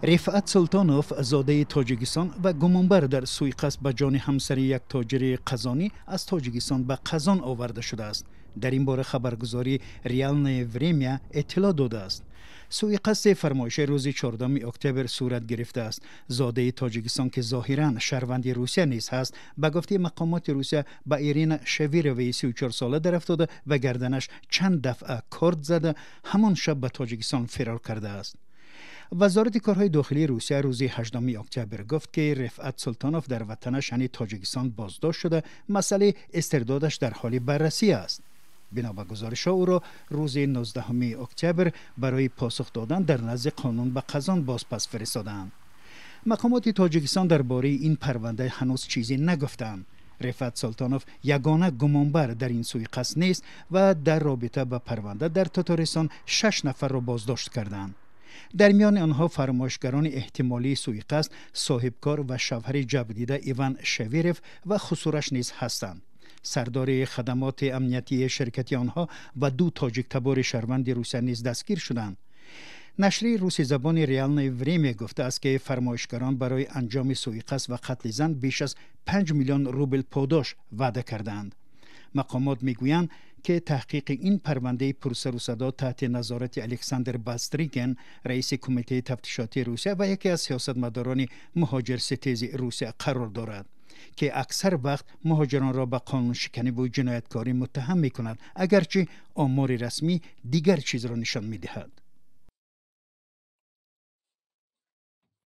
رفعت سلطانوف زاده تاجیکستان و گمانبر در سوءقصد به جان همسر یک تاجر قزانی از تاجیکستان به قزان آورده شده است. در این باره خبرگزاری ریالنای وریمیا اطلاع داده است. سوءقصد فرمایش روز 14 اکتبر صورت گرفته است. زاده تاجیکستان که ظاهرا شهروند روسیه نیز هست، به گفته مقامات روسیه به ایرین شویروی 34 ساله در افتاده و گردنش چند دفعه کارد زده همان شب به تاجیکستان فرار کرده است. وزارت کارهای داخلی روسیه روز 18 اکتبر گفت که رفعت سلطانوف در وطنش یعنی تاجیکستان بازداشت شده، مسئله استردادش در حال بررسی است. بنا به گزارش او را روز 19 اکتبر برای پاسخ دادن در نزد قانون به قزان بازپس فرستادند. مقامات تاجیکستان درباره این پرونده هنوز چیزی نگفتند. رفعت سلطانوف یگانه گمانبر در این سوءقصد نیست و در رابطه با پرونده در تاتارستان 6 نفر را بازداشت کردند. در میان آنها فرمایشگران احتمالی سوءقصد، صاحبکار و شوهر جوانیده ایوان شویروف و خسرش نیز هستند. سردار خدمات امنیتی شرکتی آنها و 2 تاجیک تبار شهروند روسیه نیز دستگیر شدند. نشریه روسی زبان ریالنای وریمیا گفته است که فرمایشگران برای انجام سوءقصد و قتل زن بیش از 5 میلیون روبل پاداش وعده کردند. مقامات میگویند که تحقیق این پرونده پرسر و صدا تحت نظارت الکساندر باستریکن، رئیس کمیته تفتیشاتی روسیه و یکی از سیاستمداران مهاجر ستیز روسیه قرار دارد که اکثر وقت مهاجران را به قانون شکنی و جنایتکاری متهم می کند، اگرچه آمار رسمی دیگر چیز را نشان می دهد.